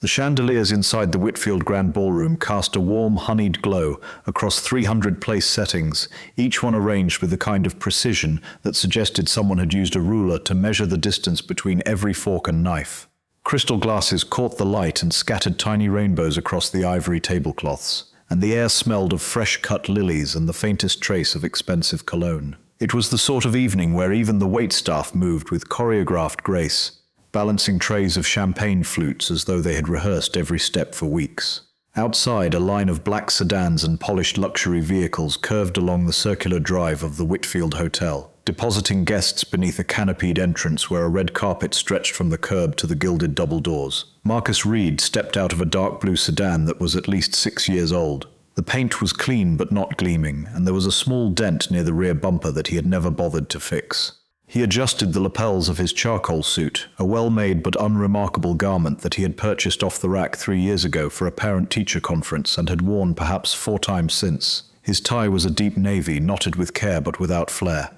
The chandeliers inside the Whitfield Grand Ballroom cast a warm, honeyed glow across 300 place settings, each one arranged with a kind of precision that suggested someone had used a ruler to measure the distance between every fork and knife. Crystal glasses caught the light and scattered tiny rainbows across the ivory tablecloths, and the air smelled of fresh-cut lilies and the faintest trace of expensive cologne. It was the sort of evening where even the waitstaff moved with choreographed grace, balancing trays of champagne flutes as though they had rehearsed every step for weeks. Outside, a line of black sedans and polished luxury vehicles curved along the circular drive of the Whitfield Hotel, depositing guests beneath a canopied entrance where a red carpet stretched from the curb to the gilded double doors. Marcus Reid stepped out of a dark blue sedan that was at least 6 years old. The paint was clean but not gleaming, and there was a small dent near the rear bumper that he had never bothered to fix. He adjusted the lapels of his charcoal suit, a well-made but unremarkable garment that he had purchased off the rack 3 years ago for a parent-teacher conference and had worn perhaps 4 times since. His tie was a deep navy, knotted with care but without flair,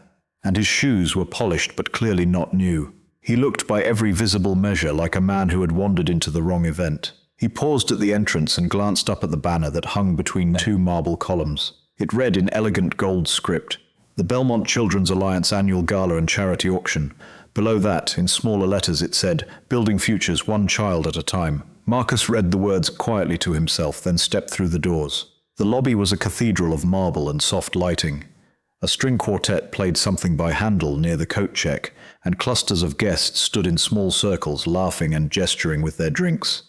and his shoes were polished but clearly not new. He looked by every visible measure like a man who had wandered into the wrong event. He paused at the entrance and glanced up at the banner that hung between 2 marble columns. It read in elegant gold script, "The Belmont Children's Alliance Annual Gala and Charity Auction." Below that, in smaller letters, it said, "Building futures one child at a time." Marcus read the words quietly to himself, then stepped through the doors. The lobby was a cathedral of marble and soft lighting. A string quartet played something by Handel near the coat check, and clusters of guests stood in small circles, laughing and gesturing with their drinks.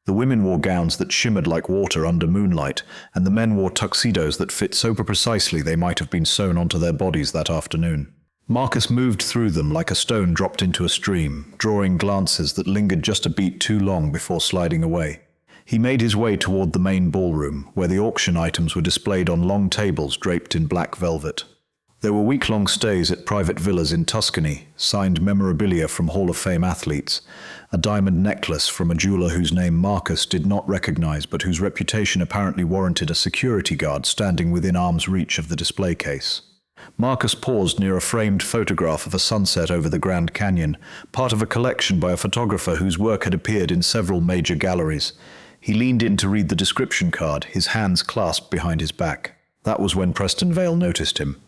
The women wore gowns that shimmered like water under moonlight, and the men wore tuxedos that fit so precisely they might have been sewn onto their bodies that afternoon. Marcus moved through them like a stone dropped into a stream, drawing glances that lingered just a beat too long before sliding away. He made his way toward the main ballroom, where the auction items were displayed on long tables draped in black velvet. There were week-long stays at private villas in Tuscany, signed memorabilia from Hall of Fame athletes, a diamond necklace from a jeweler whose name Marcus did not recognize but whose reputation apparently warranted a security guard standing within arm's reach of the display case. Marcus paused near a framed photograph of a sunset over the Grand Canyon, part of a collection by a photographer whose work had appeared in several major galleries. He leaned in to read the description card, his hands clasped behind his back. That was when Preston Vale noticed him.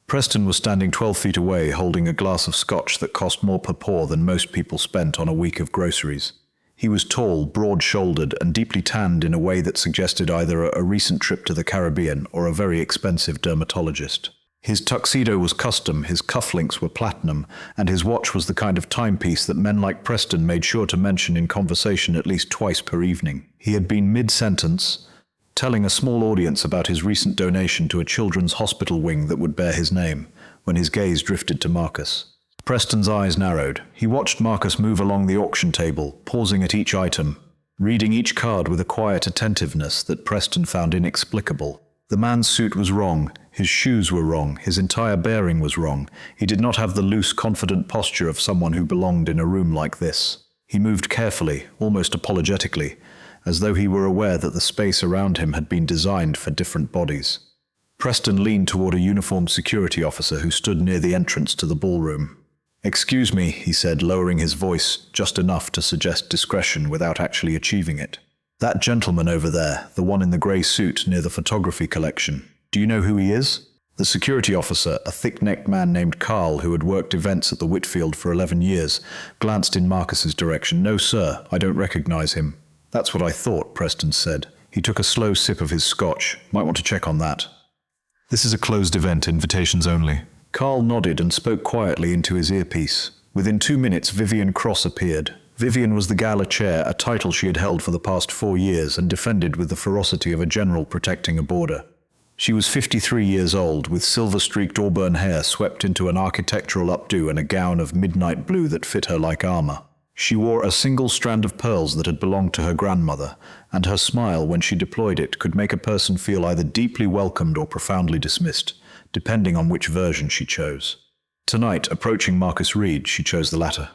Preston was standing 12 feet away, holding a glass of scotch that cost more per pour than most people spent on a week of groceries. He was tall, broad-shouldered, and deeply tanned in a way that suggested either a recent trip to the Caribbean or a very expensive dermatologist. His tuxedo was custom, his cufflinks were platinum, and his watch was the kind of timepiece that men like Preston made sure to mention in conversation at least twice per evening. He had been mid-sentence, telling a small audience about his recent donation to a children's hospital wing that would bear his name, when his gaze drifted to Marcus. Preston's eyes narrowed. He watched Marcus move along the auction table, pausing at each item, reading each card with a quiet attentiveness that Preston found inexplicable. The man's suit was wrong, his shoes were wrong, his entire bearing was wrong. He did not have the loose, confident posture of someone who belonged in a room like this. He moved carefully, almost apologetically, as though he were aware that the space around him had been designed for different bodies. Preston leaned toward a uniformed security officer who stood near the entrance to the ballroom. "Excuse me," he said, lowering his voice just enough to suggest discretion without actually achieving it. "That gentleman over there, the one in the grey suit near the photography collection, do you know who he is?" The security officer, a thick-necked man named Carl who had worked events at the Whitfield for 11 years, glanced in Marcus's direction. "No, sir, I don't recognize him." "That's what I thought," Preston said. He took a slow sip of his scotch. "Might want to check on that." "This is a closed event, invitations only." Carl nodded and spoke quietly into his earpiece. Within 2 minutes, Vivian Cross appeared. Vivian was the Gala chair, a title she had held for the past 4 years and defended with the ferocity of a general protecting a border. She was 53 years old, with silver-streaked auburn hair swept into an architectural updo and a gown of midnight blue that fit her like armor. She wore a single strand of pearls that had belonged to her grandmother, and her smile, when she deployed it, could make a person feel either deeply welcomed or profoundly dismissed, depending on which version she chose. Tonight, approaching Marcus Reid, she chose the latter.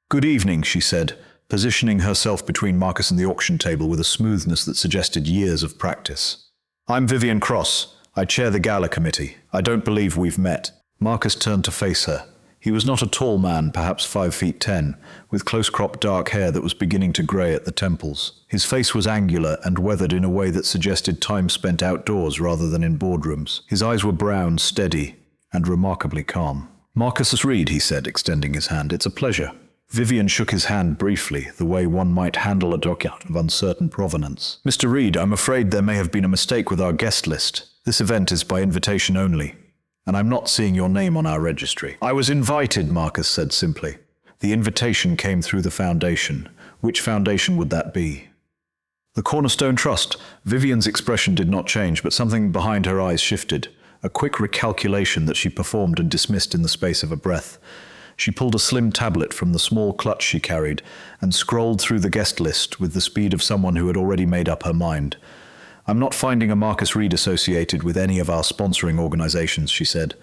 "Good evening," she said, positioning herself between Marcus and the auction table with a smoothness that suggested years of practice. "I'm Vivian Cross. I chair the Gala committee. I don't believe we've met." Marcus turned to face her. He was not a tall man, perhaps 5'10", with close-cropped dark hair that was beginning to grey at the temples. His face was angular and weathered in a way that suggested time spent outdoors rather than in boardrooms. His eyes were brown, steady, and remarkably calm. "Marcus Reid," he said, extending his hand. "It's a pleasure." Vivian shook his hand briefly, the way one might handle a document of uncertain provenance. "Mr. Reid, I'm afraid there may have been a mistake with our guest list. This event is by invitation only, and I'm not seeing your name on our registry." "I was invited," Marcus said simply. "The invitation came through the foundation. Which foundation would that be?" "The Cornerstone Trust." Vivian's expression did not change, but something behind her eyes shifted, a quick recalculation that she performed and dismissed in the space of a breath. She pulled a slim tablet from the small clutch she carried and scrolled through the guest list with the speed of someone who had already made up her mind. "I'm not finding a Marcus Reid associated with any of our sponsoring organizations," she said.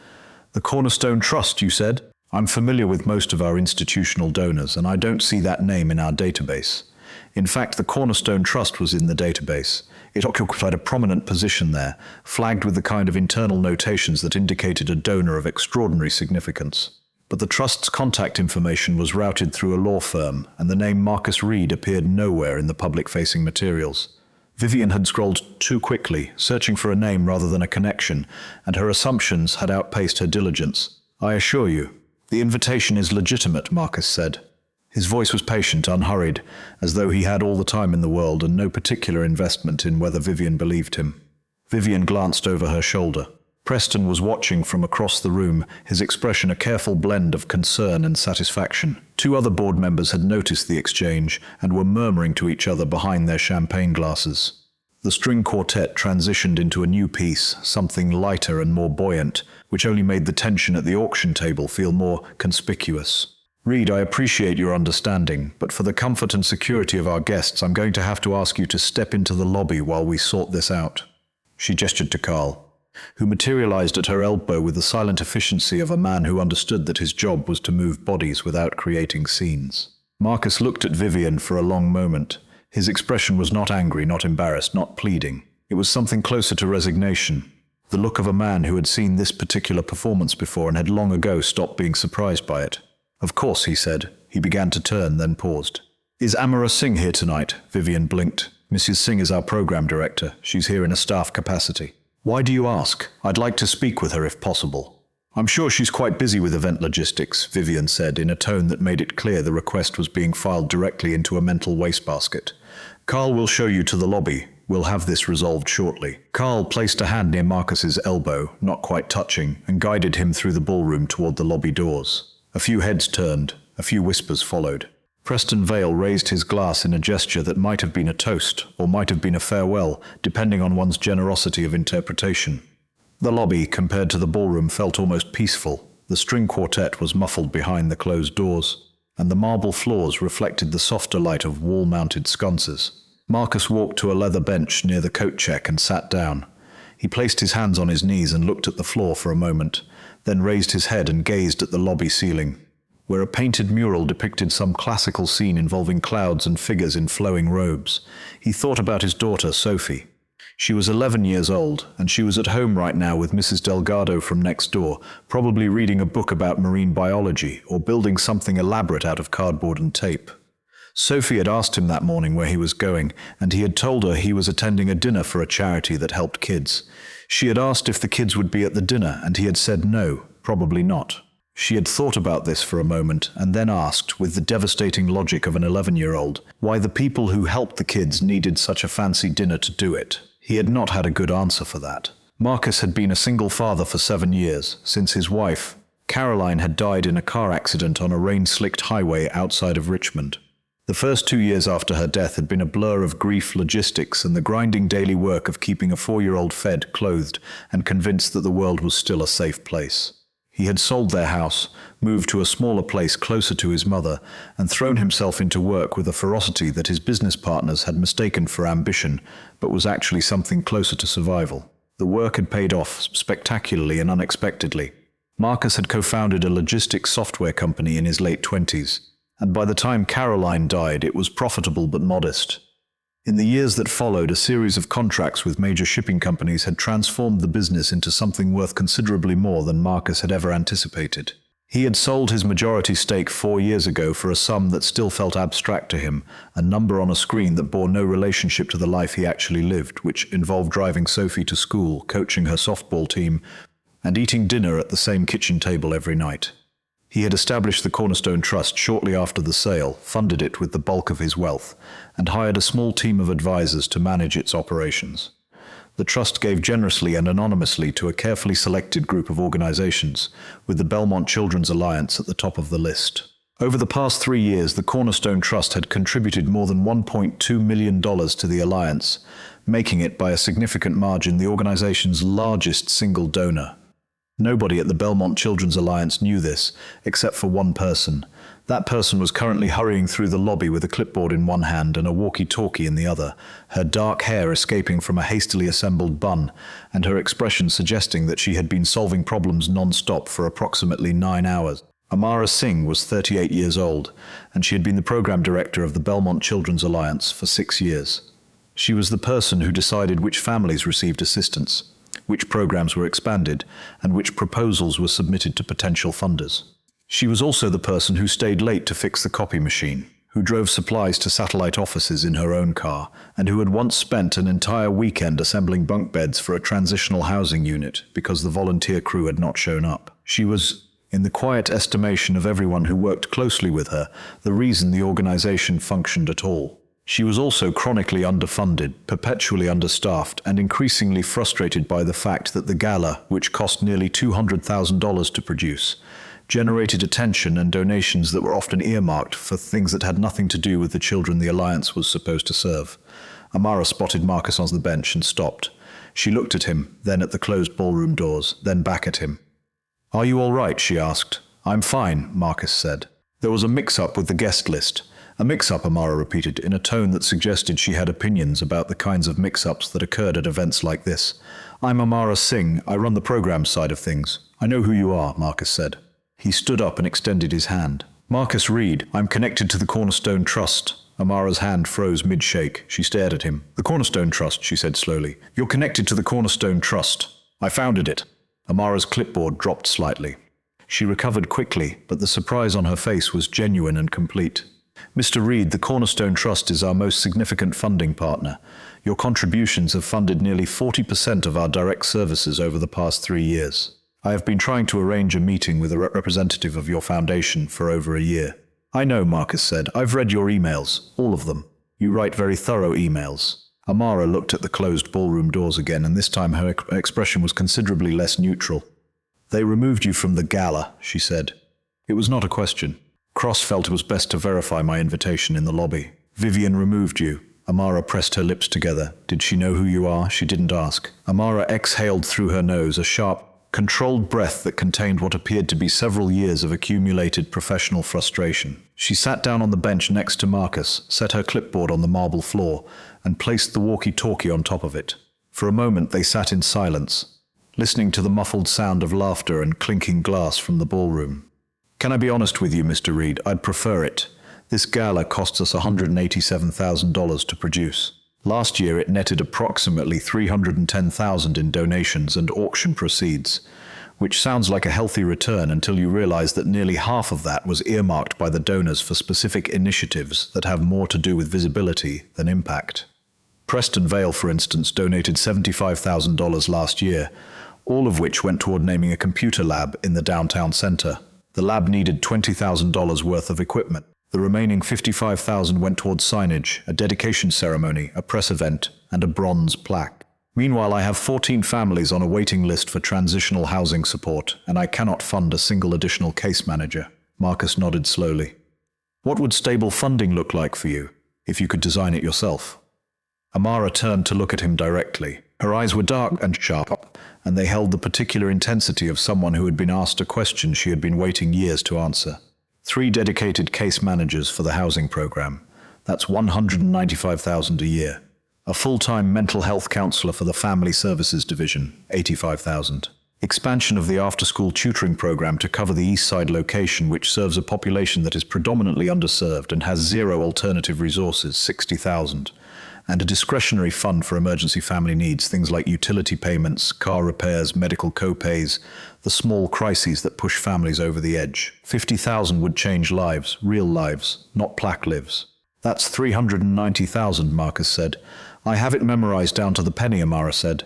"The Cornerstone Trust, you said?" "I'm familiar with most of our institutional donors, and I don't see that name in our database. In fact, the Cornerstone Trust was in the database. It occupied a prominent position there, flagged with the kind of internal notations that indicated a donor of extraordinary significance. But the Trust's contact information was routed through a law firm, and the name Marcus Reid appeared nowhere in the public-facing materials." Vivian had scrolled too quickly, searching for a name rather than a connection, and her assumptions had outpaced her diligence. "I assure you, the invitation is legitimate," Marcus said. His voice was patient, unhurried, as though he had all the time in the world and no particular investment in whether Vivian believed him. Vivian glanced over her shoulder. Preston was watching from across the room, his expression a careful blend of concern and satisfaction. Two other board members had noticed the exchange and were murmuring to each other behind their champagne glasses. The string quartet transitioned into a new piece, something lighter and more buoyant, which only made the tension at the auction table feel more conspicuous. "Reid, I appreciate your understanding, but for the comfort and security of our guests, I'm going to have to ask you to step into the lobby while we sort this out." She gestured to Carl, who materialized at her elbow with the silent efficiency of a man who understood that his job was to move bodies without creating scenes. Marcus looked at Vivian for a long moment. His expression was not angry, not embarrassed, not pleading. It was something closer to resignation, the look of a man who had seen this particular performance before and had long ago stopped being surprised by it. "Of course," he said. He began to turn, then paused. "Is Amara Singh here tonight?" Vivian blinked. "Mrs. Singh is our program director. She's here in a staff capacity." "Why do you ask? I'd like to speak with her if possible." "I'm sure she's quite busy with event logistics," Vivian said in a tone that made it clear the request was being filed directly into a mental wastebasket. "Carl will show you to the lobby. We'll have this resolved shortly." Carl placed a hand near Marcus's elbow, not quite touching, and guided him through the ballroom toward the lobby doors. A few heads turned, a few whispers followed. Preston Vale raised his glass in a gesture that might have been a toast, or might have been a farewell, depending on one's generosity of interpretation. The lobby, compared to the ballroom, felt almost peaceful. The string quartet was muffled behind the closed doors, and the marble floors reflected the softer light of wall-mounted sconces. Marcus walked to a leather bench near the coat check and sat down. He placed his hands on his knees and looked at the floor for a moment, then raised his head and gazed at the lobby ceiling, where a painted mural depicted some classical scene involving clouds and figures in flowing robes. He thought about his daughter, Sophie. She was 11 years old, and she was at home right now with Mrs. Delgado from next door, probably reading a book about marine biology or building something elaborate out of cardboard and tape. Sophie had asked him that morning where he was going, and he had told her he was attending a dinner for a charity that helped kids. She had asked if the kids would be at the dinner, and he had said no, probably not. She had thought about this for a moment and then asked, with the devastating logic of an 11-year-old, why the people who helped the kids needed such a fancy dinner to do it. He had not had a good answer for that. Marcus had been a single father for 7 years, since his wife, Caroline, had died in a car accident on a rain-slicked highway outside of Richmond. The first 2 years after her death had been a blur of grief, logistics, and the grinding daily work of keeping a 4-year-old fed, clothed, and convinced that the world was still a safe place. He had sold their house, moved to a smaller place closer to his mother, and thrown himself into work with a ferocity that his business partners had mistaken for ambition, but was actually something closer to survival. The work had paid off spectacularly and unexpectedly. Marcus had co-founded a logistics software company in his late 20s, and by the time Caroline died, it was profitable but modest. In the years that followed, a series of contracts with major shipping companies had transformed the business into something worth considerably more than Marcus had ever anticipated. He had sold his majority stake 4 years ago for a sum that still felt abstract to him, a number on a screen that bore no relationship to the life he actually lived, which involved driving Sophie to school, coaching her softball team, and eating dinner at the same kitchen table every night. He had established the Cornerstone Trust shortly after the sale, funded it with the bulk of his wealth, and hired a small team of advisors to manage its operations. The trust gave generously and anonymously to a carefully selected group of organizations, with the Belmont Children's Alliance at the top of the list. Over the past 3 years, the Cornerstone Trust had contributed more than $1.2 million to the alliance, making it by a significant margin the organization's largest single donor. Nobody at the Belmont Children's Alliance knew this, except for one person. That person was currently hurrying through the lobby with a clipboard in one hand and a walkie-talkie in the other, her dark hair escaping from a hastily assembled bun, and her expression suggesting that she had been solving problems non-stop for approximately 9 hours. Amara Singh was 38 years old, and she had been the program director of the Belmont Children's Alliance for 6 years. She was the person who decided which families received assistance, which programs were expanded, and which proposals were submitted to potential funders. She was also the person who stayed late to fix the copy machine, who drove supplies to satellite offices in her own car, and who had once spent an entire weekend assembling bunk beds for a transitional housing unit because the volunteer crew had not shown up. She was, in the quiet estimation of everyone who worked closely with her, the reason the organization functioned at all. She was also chronically underfunded, perpetually understaffed, and increasingly frustrated by the fact that the Gala, which cost nearly $200,000 to produce, generated attention and donations that were often earmarked for things that had nothing to do with the children the Alliance was supposed to serve. Amara spotted Marcus on the bench and stopped. She looked at him, then at the closed ballroom doors, then back at him. "Are you all right?" she asked. "I'm fine," Marcus said. "There was a mix-up with the guest list." "A mix-up," Amara repeated, in a tone that suggested she had opinions about the kinds of mix-ups that occurred at events like this. "I'm Amara Singh. I run the program side of things." "I know who you are," Marcus said. He stood up and extended his hand. "Marcus Reid. I'm connected to the Cornerstone Trust." Amara's hand froze mid-shake. She stared at him. "The Cornerstone Trust," she said slowly. "You're connected to the Cornerstone Trust. I founded it." Amara's clipboard dropped slightly. She recovered quickly, but the surprise on her face was genuine and complete. "Mr. Reid, the Cornerstone Trust is our most significant funding partner. Your contributions have funded nearly 40% of our direct services over the past 3 years. I have been trying to arrange a meeting with a representative of your foundation for over a year." "I know," Marcus said. "I've read your emails, all of them. You write very thorough emails." Amara looked at the closed ballroom doors again, and this time her expression was considerably less neutral. "They removed you from the Gala," she said. It was not a question. Cross felt it was best to verify my invitation in the lobby. "Vivian removed you." Amara pressed her lips together. "Did she know who you are?" She didn't ask. Amara exhaled through her nose, a sharp, controlled breath that contained what appeared to be several years of accumulated professional frustration. She sat down on the bench next to Marcus, set her clipboard on the marble floor, and placed the walkie-talkie on top of it. For a moment they sat in silence, listening to the muffled sound of laughter and clinking glass from the ballroom. "Can I be honest with you, Mr. Reid? I'd prefer it. This gala costs us $187,000 to produce. Last year it netted approximately $310,000 in donations and auction proceeds, which sounds like a healthy return until you realize that nearly half of that was earmarked by the donors for specific initiatives that have more to do with visibility than impact. Preston Vale, for instance, donated $75,000 last year, all of which went toward naming a computer lab in the downtown center. The lab needed $20,000 worth of equipment. The remaining $55,000 went towards signage, a dedication ceremony, a press event, and a bronze plaque. Meanwhile, I have 14 families on a waiting list for transitional housing support, and I cannot fund a single additional case manager." Marcus nodded slowly. "What would stable funding look like for you, if you could design it yourself?" Amara turned to look at him directly. Her eyes were dark and sharp, and they held the particular intensity of someone who had been asked a question she had been waiting years to answer. 3 dedicated case managers for the housing program. That's $195,000 a year. A full-time mental health counselor for the family services division, $85,000. Expansion of the after-school tutoring program to cover the East Side location, which serves a population that is predominantly underserved and has 0 alternative resources, $60,000. and a discretionary fund for emergency family needs, things like utility payments, car repairs, medical co-pays, the small crises that push families over the edge. 50,000 would change lives, real lives, not plaque lives. That's 390,000, Marcus said. I have it memorized down to the penny, Amara said.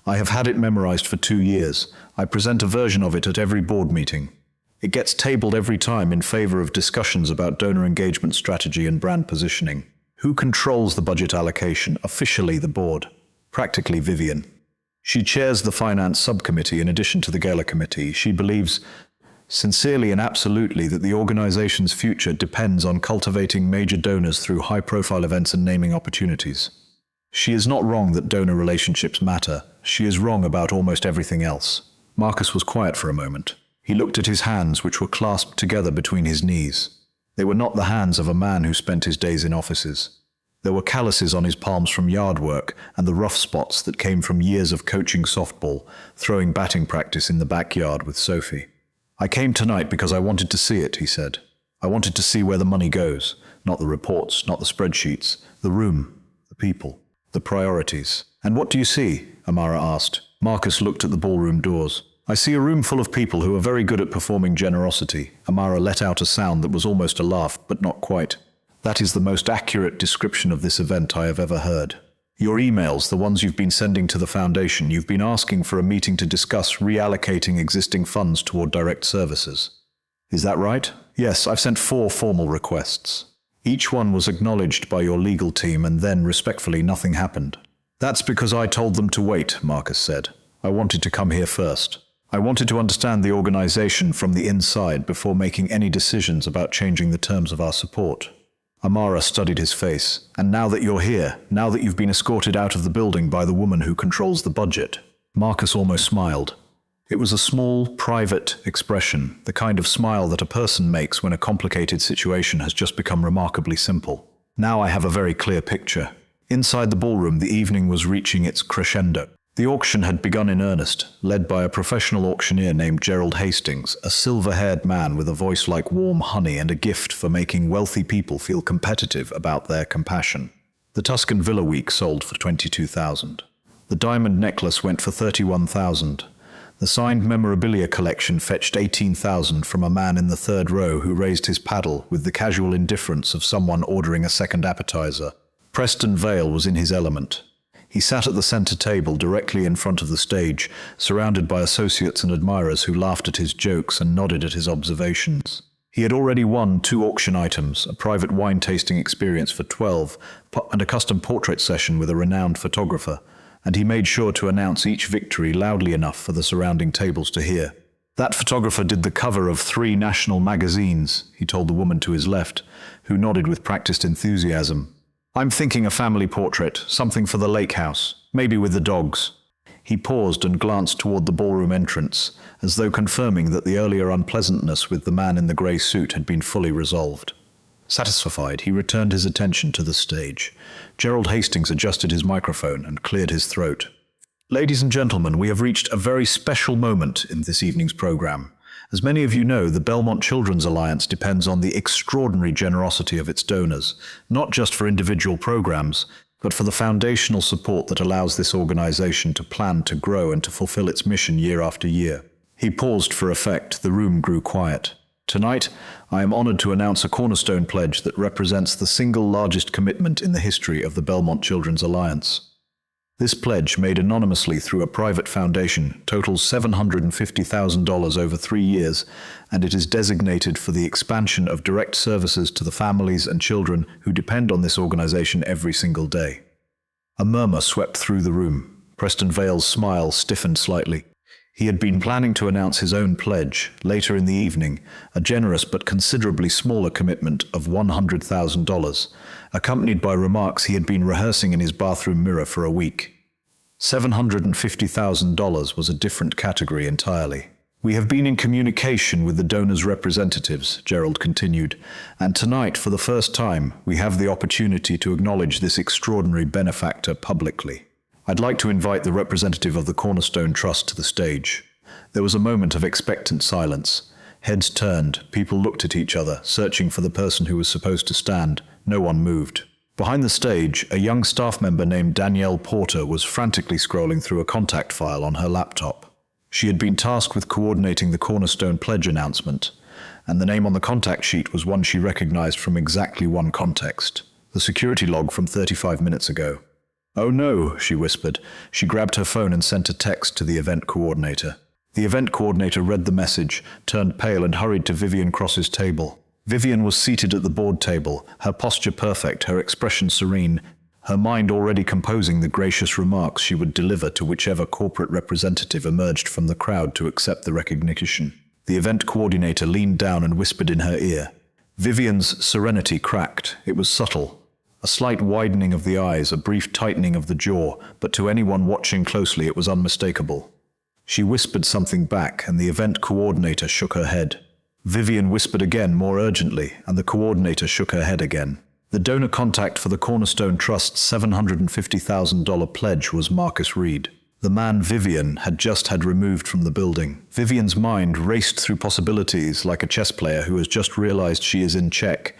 I have had it memorized for 2 years. I present a version of it at every board meeting. It gets tabled every time in favor of discussions about donor engagement strategy and brand positioning. Who controls the budget allocation? Officially, the board. Practically, Vivian. She chairs the finance subcommittee in addition to the Gala committee. She believes, sincerely and absolutely, that the organization's future depends on cultivating major donors through high-profile events and naming opportunities. She is not wrong that donor relationships matter. She is wrong about almost everything else. Marcus was quiet for a moment. He looked at his hands, which were clasped together between his knees. They were not the hands of a man who spent his days in offices. There were calluses on his palms from yard work and the rough spots that came from years of coaching softball, throwing batting practice in the backyard with Sophie. I came tonight because I wanted to see it, he said. I wanted to see where the money goes, not the reports, not the spreadsheets, the room, the people, the priorities. And what do you see? Amara asked. Marcus looked at the ballroom doors. I see a room full of people who are very good at performing generosity. Amara let out a sound that was almost a laugh, but not quite. That is the most accurate description of this event I have ever heard. Your emails, the ones you've been sending to the foundation, you've been asking for a meeting to discuss reallocating existing funds toward direct services. Is that right? Yes, I've sent 4 formal requests. Each one was acknowledged by your legal team, and then, respectfully, nothing happened. That's because I told them to wait, Marcus said. I wanted to come here first. I wanted to understand the organization from the inside before making any decisions about changing the terms of our support. Amara studied his face. And now that you're here, now that you've been escorted out of the building by the woman who controls the budget, Marcus almost smiled. It was a small, private expression, the kind of smile that a person makes when a complicated situation has just become remarkably simple. Now I have a very clear picture. Inside the ballroom, the evening was reaching its crescendo. The auction had begun in earnest, led by a professional auctioneer named Gerald Hastings, a silver-haired man with a voice like warm honey and a gift for making wealthy people feel competitive about their compassion. The Tuscan Villa Week sold for $22,000. The diamond necklace went for $31,000. The signed memorabilia collection fetched $18,000 from a man in the third row who raised his paddle with the casual indifference of someone ordering a second appetizer. Preston Vale was in his element. He sat at the center table directly in front of the stage, surrounded by associates and admirers who laughed at his jokes and nodded at his observations. He had already won 2 auction items, a private wine tasting experience for 12, and a custom portrait session with a renowned photographer, and he made sure to announce each victory loudly enough for the surrounding tables to hear. That photographer did the cover of 3 national magazines, he told the woman to his left, who nodded with practiced enthusiasm. I'm thinking a family portrait, something for the lake house, maybe with the dogs. He paused and glanced toward the ballroom entrance, as though confirming that the earlier unpleasantness with the man in the grey suit had been fully resolved. Satisfied, he returned his attention to the stage. Gerald Hastings adjusted his microphone and cleared his throat. Ladies and gentlemen, we have reached a very special moment in this evening's program. As many of you know, the Belmont Children's Alliance depends on the extraordinary generosity of its donors, not just for individual programs, but for the foundational support that allows this organization to plan, to grow, and to fulfill its mission year after year. He paused for effect. The room grew quiet. Tonight, I am honored to announce a cornerstone pledge that represents the single largest commitment in the history of the Belmont Children's Alliance. This pledge, made anonymously through a private foundation, totals $750,000 over 3 years, and it is designated for the expansion of direct services to the families and children who depend on this organization every single day. A murmur swept through the room. Preston Vale's smile stiffened slightly. He had been planning to announce his own pledge later in the evening, a generous but considerably smaller commitment of $100,000, accompanied by remarks he had been rehearsing in his bathroom mirror for a week. $750,000 was a different category entirely. We have been in communication with the donors' representatives, Gerald continued, and tonight, for the first time, we have the opportunity to acknowledge this extraordinary benefactor publicly. I'd like to invite the representative of the Cornerstone Trust to the stage. There was a moment of expectant silence. Heads turned, people looked at each other, searching for the person who was supposed to stand. No one moved. Behind the stage, a young staff member named Danielle Porter was frantically scrolling through a contact file on her laptop. She had been tasked with coordinating the Cornerstone Pledge announcement, and the name on the contact sheet was one she recognized from exactly one context, the security log from 35 minutes ago. "Oh no," she whispered. She grabbed her phone and sent a text to the event coordinator. The event coordinator read the message, turned pale and hurried to Vivian Cross's table. Vivian was seated at the board table, her posture perfect, her expression serene, her mind already composing the gracious remarks she would deliver to whichever corporate representative emerged from the crowd to accept the recognition. The event coordinator leaned down and whispered in her ear. Vivian's serenity cracked. It was subtle. A slight widening of the eyes, a brief tightening of the jaw, but to anyone watching closely it was unmistakable. She whispered something back, and the event coordinator shook her head. Vivian whispered again, more urgently, and the coordinator shook her head again. The donor contact for the Cornerstone Trust's $750,000 pledge was Marcus Reid. The man Vivian had just had removed from the building. Vivian's mind raced through possibilities like a chess player who has just realized she is in check.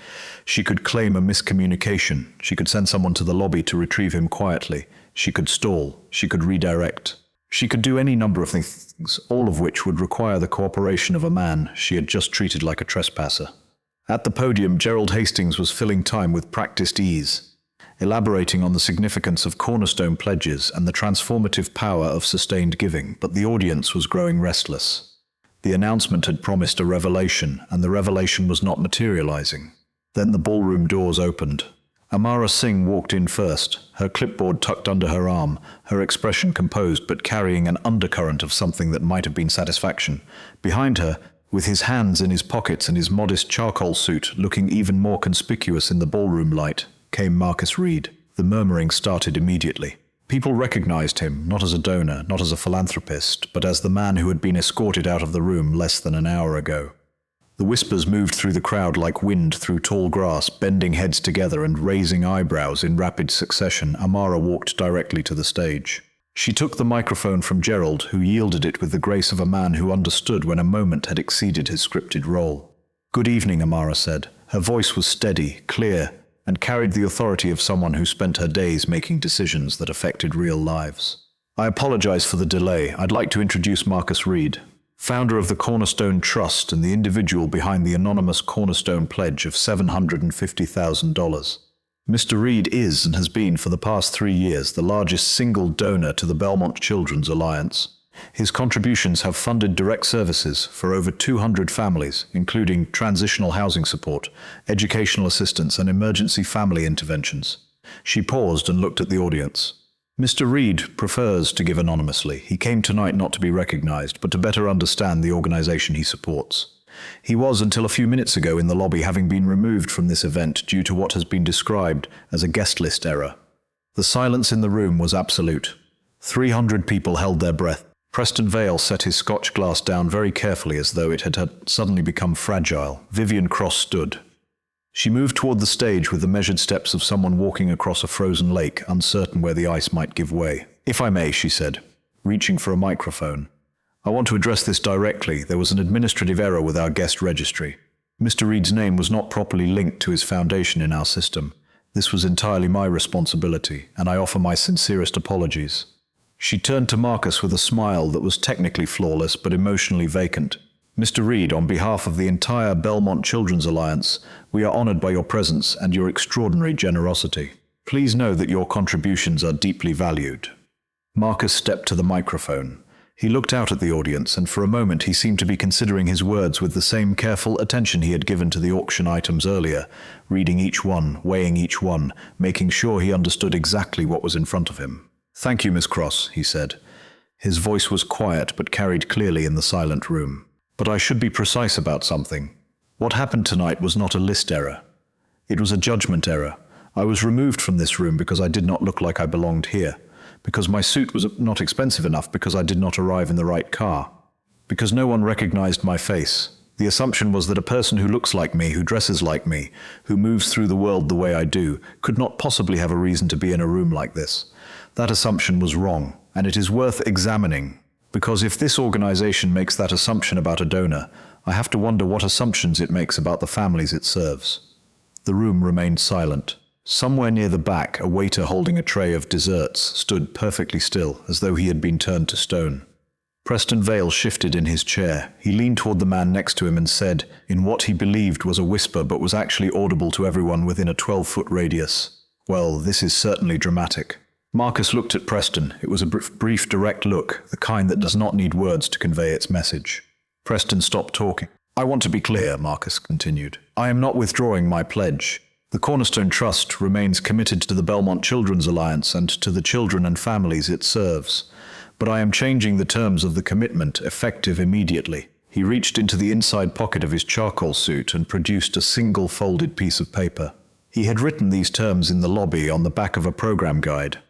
She could claim a miscommunication. She could send someone to the lobby to retrieve him quietly. She could stall. She could redirect. She could do any number of things, all of which would require the cooperation of a man she had just treated like a trespasser. At the podium, Gerald Hastings was filling time with practiced ease, elaborating on the significance of cornerstone pledges and the transformative power of sustained giving, but the audience was growing restless. The announcement had promised a revelation, and the revelation was not materializing. Then the ballroom doors opened. Amara Singh walked in first, her clipboard tucked under her arm, her expression composed but carrying an undercurrent of something that might have been satisfaction. Behind her, with his hands in his pockets and his modest charcoal suit looking even more conspicuous in the ballroom light, came Marcus Reid. The murmuring started immediately. People recognized him, not as a donor, not as a philanthropist, but as the man who had been escorted out of the room less than an hour ago. The whispers moved through the crowd like wind through tall grass, bending heads together and raising eyebrows in rapid succession. Amara walked directly to the stage. She took the microphone from Gerald, who yielded it with the grace of a man who understood when a moment had exceeded his scripted role. "Good evening," Amara said. Her voice was steady, clear, and carried the authority of someone who spent her days making decisions that affected real lives. "I apologize for the delay. I'd like to introduce Marcus Reid, founder of the Cornerstone Trust and the individual behind the anonymous Cornerstone Pledge of $750,000. Mr. Reid is and has been for the past 3 years the largest single donor to the Belmont Children's Alliance. His contributions have funded direct services for over 200 families, including transitional housing support, educational assistance, and emergency family interventions." She paused and looked at the audience. "Mr. Reid prefers to give anonymously. He came tonight not to be recognized, but to better understand the organization he supports. He was, until a few minutes ago, in the lobby, having been removed from this event due to what has been described as a guest list error." The silence in the room was absolute. 300 people held their breath. Preston Vale set his scotch glass down very carefully as though it had suddenly become fragile. Vivian Cross stood. She moved toward the stage with the measured steps of someone walking across a frozen lake, uncertain where the ice might give way. "If I may," she said, reaching for a microphone. "I want to address this directly. There was an administrative error with our guest registry. Mr. Reid's name was not properly linked to his foundation in our system. This was entirely my responsibility, and I offer my sincerest apologies." She turned to Marcus with a smile that was technically flawless but emotionally vacant. "Mr. Reid, on behalf of the entire Belmont Children's Alliance, we are honored by your presence and your extraordinary generosity. Please know that your contributions are deeply valued." Marcus stepped to the microphone. He looked out at the audience, and for a moment he seemed to be considering his words with the same careful attention he had given to the auction items earlier, reading each one, weighing each one, making sure he understood exactly what was in front of him. "Thank you, Miss Cross," he said. His voice was quiet but carried clearly in the silent room. "But I should be precise about something. What happened tonight was not a list error. It was a judgment error. I was removed from this room because I did not look like I belonged here, because my suit was not expensive enough, because I did not arrive in the right car, because no one recognized my face. The assumption was that a person who looks like me, who dresses like me, who moves through the world the way I do, could not possibly have a reason to be in a room like this. That assumption was wrong, and it is worth examining. Because if this organization makes that assumption about a donor, I have to wonder what assumptions it makes about the families it serves." The room remained silent. Somewhere near the back, a waiter holding a tray of desserts stood perfectly still, as though he had been turned to stone. Preston Vale shifted in his chair. He leaned toward the man next to him and said, in what he believed was a whisper but was actually audible to everyone within a 12-foot radius, "Well, this is certainly dramatic." Marcus looked at Preston. It was a brief, direct look, the kind that does not need words to convey its message. Preston stopped talking. "I want to be clear," Marcus continued. "I am not withdrawing my pledge. The Cornerstone Trust remains committed to the Belmont Children's Alliance and to the children and families it serves. But I am changing the terms of the commitment, effective immediately." He reached into the inside pocket of his charcoal suit and produced a single folded piece of paper. He had written these terms in the lobby on the back of a program guide,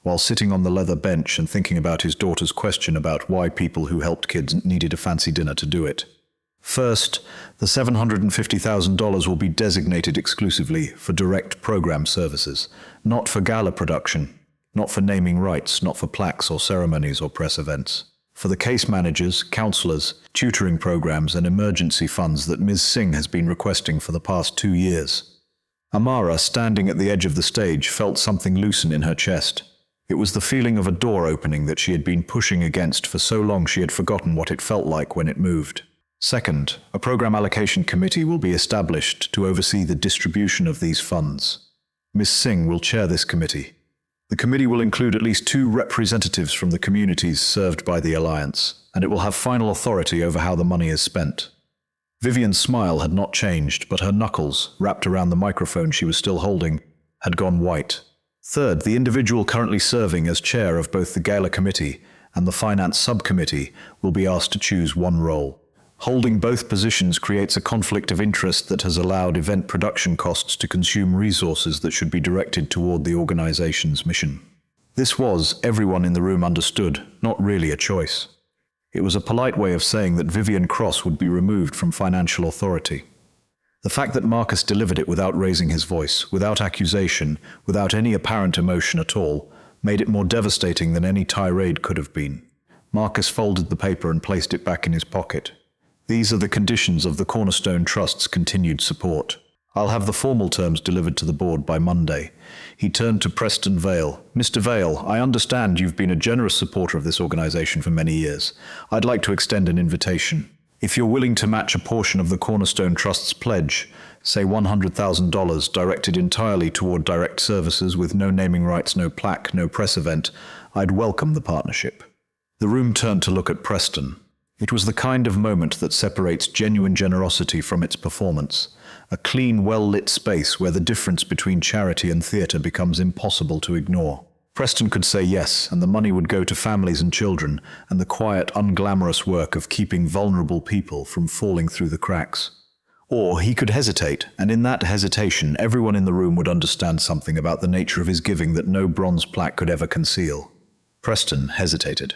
while sitting on the leather bench and thinking about his daughter's question about why people who helped kids needed a fancy dinner to do it. First, the $750,000 will be designated exclusively for direct program services, not for gala production, not for naming rights, not for plaques or ceremonies or press events. For the case managers, counselors, tutoring programs and emergency funds that Ms. Singh has been requesting for the past 2 years. Amara, standing at the edge of the stage, felt something loosen in her chest. It was the feeling of a door opening that she had been pushing against for so long she had forgotten what it felt like when it moved. Second, a program allocation committee will be established to oversee the distribution of these funds. Ms. Singh will chair this committee. The committee will include at least 2 representatives from the communities served by the Alliance, and it will have final authority over how the money is spent. Vivian's smile had not changed, but her knuckles, wrapped around the microphone she was still holding, had gone white. Third, the individual currently serving as chair of both the Gala Committee and the Finance Subcommittee will be asked to choose one role. Holding both positions creates a conflict of interest that has allowed event production costs to consume resources that should be directed toward the organization's mission. This was, everyone in the room understood, not really a choice. It was a polite way of saying that Vivian Cross would be removed from financial authority. The fact that Marcus delivered it without raising his voice, without accusation, without any apparent emotion at all, made it more devastating than any tirade could have been. Marcus folded the paper and placed it back in his pocket. "These are the conditions of the Cornerstone Trust's continued support. I'll have the formal terms delivered to the board by Monday." He turned to Preston Vale. "Mr. Vale, I understand you've been a generous supporter of this organization for many years. I'd like to extend an invitation. If you're willing to match a portion of the Cornerstone Trust's pledge, say $100,000 directed entirely toward direct services with no naming rights, no plaque, no press event, I'd welcome the partnership." The room turned to look at Preston. It was the kind of moment that separates genuine generosity from its performance, a clean, well-lit space where the difference between charity and theatre becomes impossible to ignore. Preston could say yes, and the money would go to families and children, and the quiet, unglamorous work of keeping vulnerable people from falling through the cracks. Or he could hesitate, and in that hesitation, everyone in the room would understand something about the nature of his giving that no bronze plaque could ever conceal. Preston hesitated.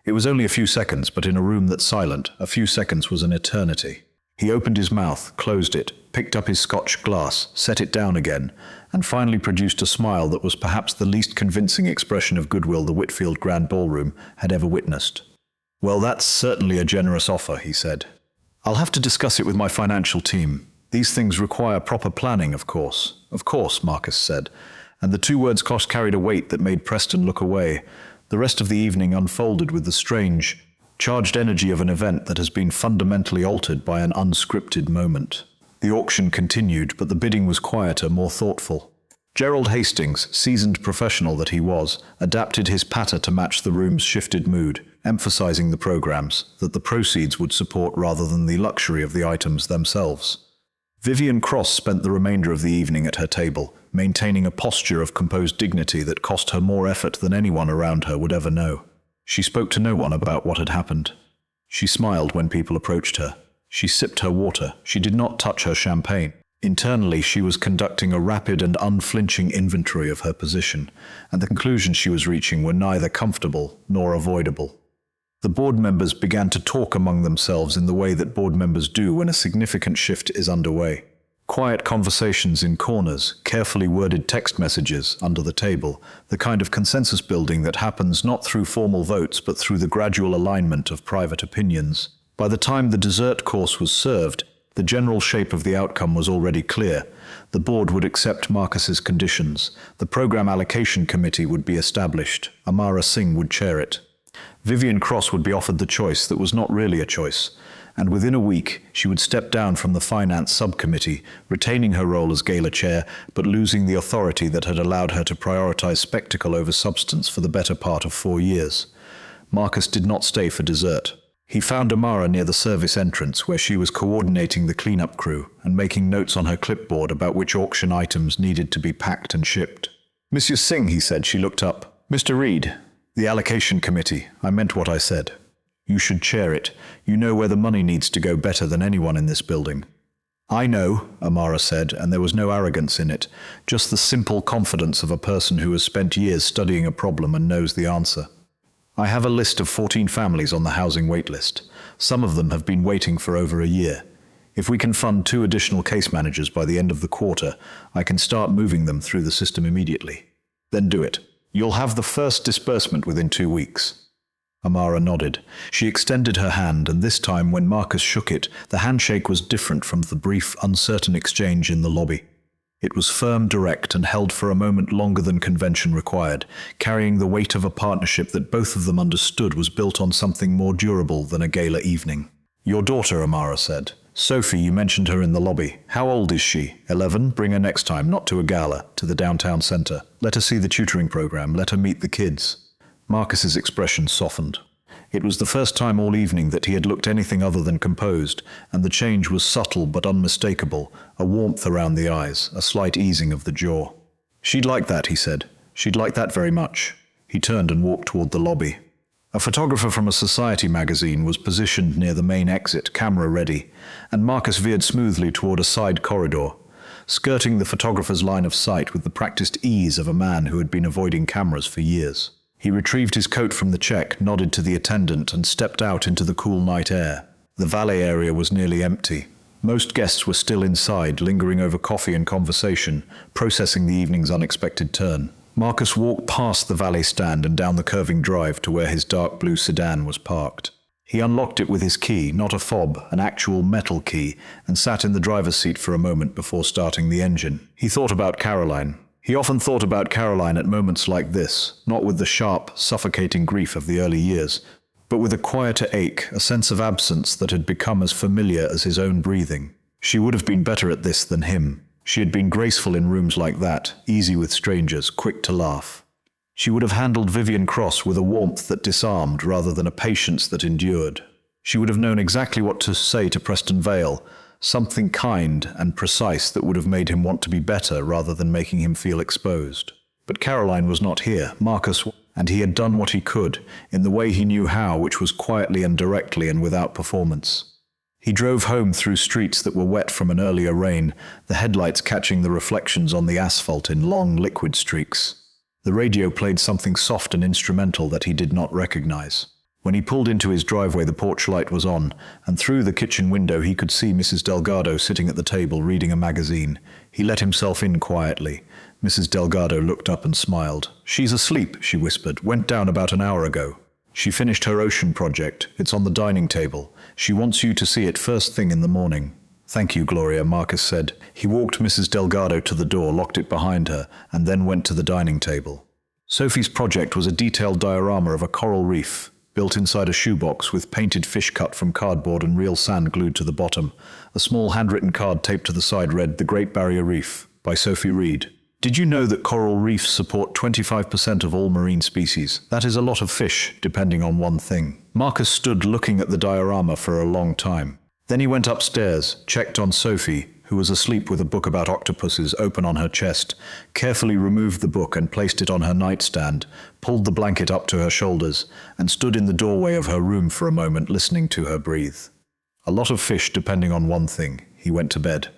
It was only a few seconds, but in a room that's silent, a few seconds was an eternity. He opened his mouth, closed it, picked up his Scotch glass, set it down again, and finally produced a smile that was perhaps the least convincing expression of goodwill the Whitfield Grand Ballroom had ever witnessed. "Well, that's certainly a generous offer," he said. "I'll have to discuss it with my financial team. These things require proper planning, of course." "Of course," Marcus said, and the 2 words cost carried a weight that made Preston look away. The rest of the evening unfolded with the strange, charged energy of an event that has been fundamentally altered by an unscripted moment. The auction continued, but the bidding was quieter, more thoughtful. Gerald Hastings, seasoned professional that he was, adapted his patter to match the room's shifted mood, emphasizing the programs, that the proceeds would support rather than the luxury of the items themselves. Vivian Cross spent the remainder of the evening at her table, maintaining a posture of composed dignity that cost her more effort than anyone around her would ever know. She spoke to no one about what had happened. She smiled when people approached her. She sipped her water. She did not touch her champagne. Internally, she was conducting a rapid and unflinching inventory of her position, and the conclusions she was reaching were neither comfortable nor avoidable. The board members began to talk among themselves in the way that board members do when a significant shift is underway. Quiet conversations in corners, carefully worded text messages under the table, the kind of consensus building that happens not through formal votes but through the gradual alignment of private opinions. By the time the dessert course was served, the general shape of the outcome was already clear. The board would accept Marcus's conditions. The program allocation committee would be established. Amara Singh would chair it. Vivian Cross would be offered the choice that was not really a choice, and within a week she would step down from the finance subcommittee, retaining her role as gala chair, but losing the authority that had allowed her to prioritize spectacle over substance for the better part of 4 years. Marcus did not stay for dessert. He found Amara near the service entrance, where she was coordinating the cleanup crew and making notes on her clipboard about which auction items needed to be packed and shipped. "Monsieur Singh," he said. She looked up. "Mr. Reid, the allocation committee. I meant what I said. You should chair it. You know where the money needs to go better than anyone in this building." "I know," Amara said, and there was no arrogance in it, just the simple confidence of a person who has spent years studying a problem and knows the answer. "I have a list of 14 families on the housing wait list. Some of them have been waiting for over a year. If we can fund 2 additional case managers by the end of the quarter, I can start moving them through the system immediately." "Then do it. You'll have the first disbursement within 2 weeks." Amara nodded. She extended her hand, and this time when Marcus shook it, the handshake was different from the brief, uncertain exchange in the lobby. It was firm, direct, and held for a moment longer than convention required, carrying the weight of a partnership that both of them understood was built on something more durable than a gala evening. "Your daughter," Amara said. "Sophie, you mentioned her in the lobby. How old is she? 11? Bring her next time, not to a gala, to the downtown center. Let her see the tutoring program. Let her meet the kids." Marcus's expression softened. It was the first time all evening that he had looked anything other than composed, and the change was subtle but unmistakable, a warmth around the eyes, a slight easing of the jaw. "She'd like that," he said. "She'd like that very much." He turned and walked toward the lobby. A photographer from a society magazine was positioned near the main exit, camera ready, and Marcus veered smoothly toward a side corridor, skirting the photographer's line of sight with the practiced ease of a man who had been avoiding cameras for years. He retrieved his coat from the check, nodded to the attendant, and stepped out into the cool night air. The valet area was nearly empty. Most guests were still inside, lingering over coffee and conversation, processing the evening's unexpected turn. Marcus walked past the valet stand and down the curving drive to where his dark blue sedan was parked. He unlocked it with his key, not a fob, an actual metal key, and sat in the driver's seat for a moment before starting the engine. He thought about Caroline. He often thought about Caroline at moments like this, not with the sharp, suffocating grief of the early years, but with a quieter ache, a sense of absence that had become as familiar as his own breathing. She would have been better at this than him. She had been graceful in rooms like that, easy with strangers, quick to laugh. She would have handled Vivian Cross with a warmth that disarmed rather than a patience that endured. She would have known exactly what to say to Preston Vale, something kind and precise that would have made him want to be better rather than making him feel exposed. But Caroline was not here. Marcus, and he had done what he could, in the way he knew how, which was quietly and directly and without performance. He drove home through streets that were wet from an earlier rain, the headlights catching the reflections on the asphalt in long liquid streaks. The radio played something soft and instrumental that he did not recognize. When he pulled into his driveway, the porch light was on, and through the kitchen window he could see Mrs. Delgado sitting at the table reading a magazine. He let himself in quietly. Mrs. Delgado looked up and smiled. "She's asleep," she whispered. "Went down about an hour ago. She finished her ocean project. It's on the dining table. She wants you to see it first thing in the morning." "Thank you, Gloria," Marcus said. He walked Mrs. Delgado to the door, locked it behind her, and then went to the dining table. Sophie's project was a detailed diorama of a coral reef, built inside a shoebox with painted fish cut from cardboard and real sand glued to the bottom. A small handwritten card taped to the side read, "The Great Barrier Reef," by Sophie Reid. "Did you know that coral reefs support 25% of all marine species? That is a lot of fish, depending on one thing." Marcus stood looking at the diorama for a long time. Then he went upstairs, checked on Sophie, who was asleep with a book about octopuses open on her chest, carefully removed the book and placed it on her nightstand, pulled the blanket up to her shoulders, and stood in the doorway of her room for a moment listening to her breathe. A lot of fish depending on one thing. He went to bed.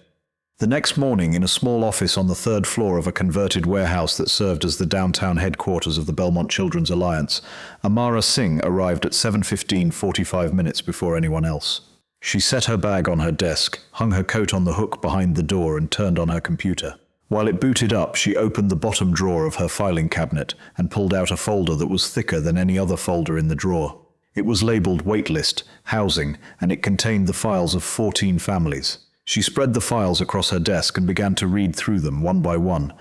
The next morning, in a small office on the 3rd floor of a converted warehouse that served as the downtown headquarters of the Belmont Children's Alliance, Amara Singh arrived at 7:15, 45 minutes before anyone else. She set her bag on her desk, hung her coat on the hook behind the door, and turned on her computer. While it booted up, she opened the bottom drawer of her filing cabinet and pulled out a folder that was thicker than any other folder in the drawer. It was labeled Waitlist, Housing, and it contained the files of 14 families. She spread the files across her desk and began to read through them one by one,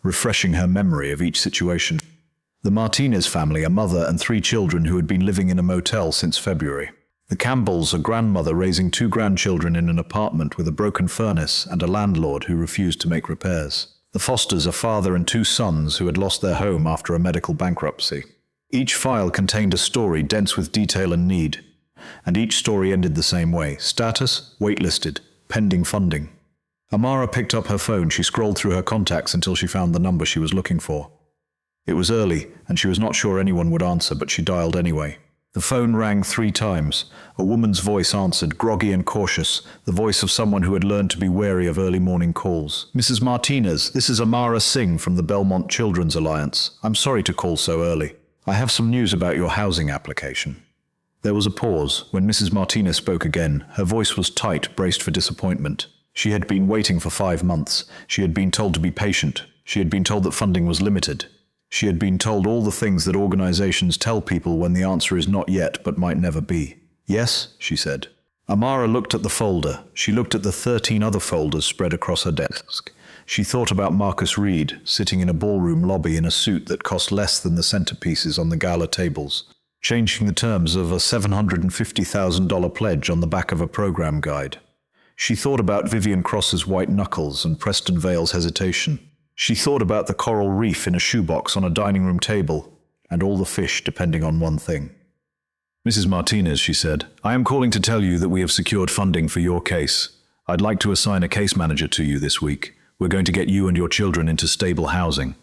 refreshing her memory of each situation. The Martinez family, a mother and 3 children who had been living in a motel since February. The Campbells, a grandmother raising 2 grandchildren in an apartment with a broken furnace and a landlord who refused to make repairs. The Fosters, a father and 2 sons who had lost their home after a medical bankruptcy. Each file contained a story dense with detail and need, and each story ended the same way: status, waitlisted, pending funding. Amara picked up her phone. She scrolled through her contacts until she found the number she was looking for. It was early, and she was not sure anyone would answer, but she dialed anyway. The phone rang 3 times. A woman's voice answered, groggy and cautious, the voice of someone who had learned to be wary of early morning calls. "Mrs. Martinez, this is Amara Singh from the Belmont Children's Alliance. I'm sorry to call so early. I have some news about your housing application." There was a pause. When Mrs. Martinez spoke again, her voice was tight, braced for disappointment. She had been waiting for 5 months. She had been told to be patient. She had been told that funding was limited. She had been told all the things that organizations tell people when the answer is not yet but might never be. "Yes," she said. Amara looked at the folder. She looked at the 13 other folders spread across her desk. She thought about Marcus Reid, sitting in a ballroom lobby in a suit that cost less than the centerpieces on the Gala tables, changing the terms of a $750,000 pledge on the back of a program guide. She thought about Vivian Cross's white knuckles and Preston Vale's hesitation. She thought about the coral reef in a shoebox on a dining room table, and all the fish depending on one thing. "Mrs. Martinez," she said, "I am calling to tell you that we have secured funding for your case. I'd like to assign a case manager to you this week. We're going to get you and your children into stable housing."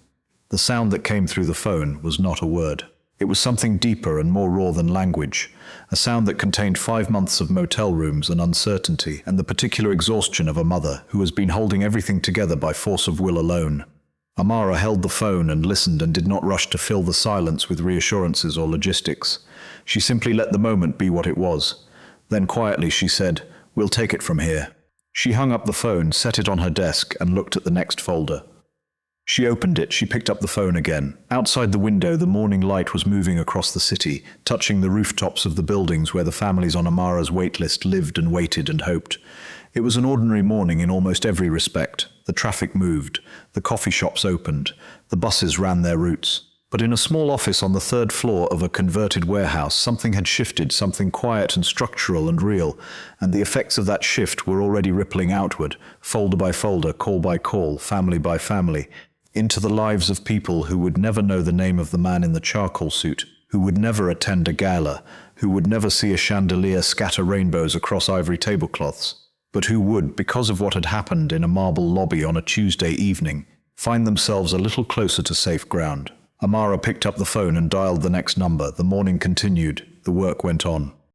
The sound that came through the phone was not a word. It was something deeper and more raw than language, a sound that contained 5 months of motel rooms and uncertainty and the particular exhaustion of a mother who has been holding everything together by force of will alone. Amara held the phone and listened and did not rush to fill the silence with reassurances or logistics. She simply let the moment be what it was. Then quietly she said, "We'll take it from here." She hung up the phone, set it on her desk, and looked at the next folder. She opened it. She picked up the phone again. Outside the window, the morning light was moving across the city, touching the rooftops of the buildings where the families on Amara's waitlist lived and waited and hoped. It was an ordinary morning in almost every respect. The traffic moved. The coffee shops opened. The buses ran their routes. But in a small office on the 3rd floor of a converted warehouse, something had shifted, something quiet and structural and real, and the effects of that shift were already rippling outward, folder by folder, call by call, family by family, into the lives of people who would never know the name of the man in the charcoal suit, who would never attend a gala, who would never see a chandelier scatter rainbows across ivory tablecloths, but who would, because of what had happened in a marble lobby on a Tuesday evening, find themselves a little closer to safe ground. Amara picked up the phone and dialed the next number. The morning continued. The work went on.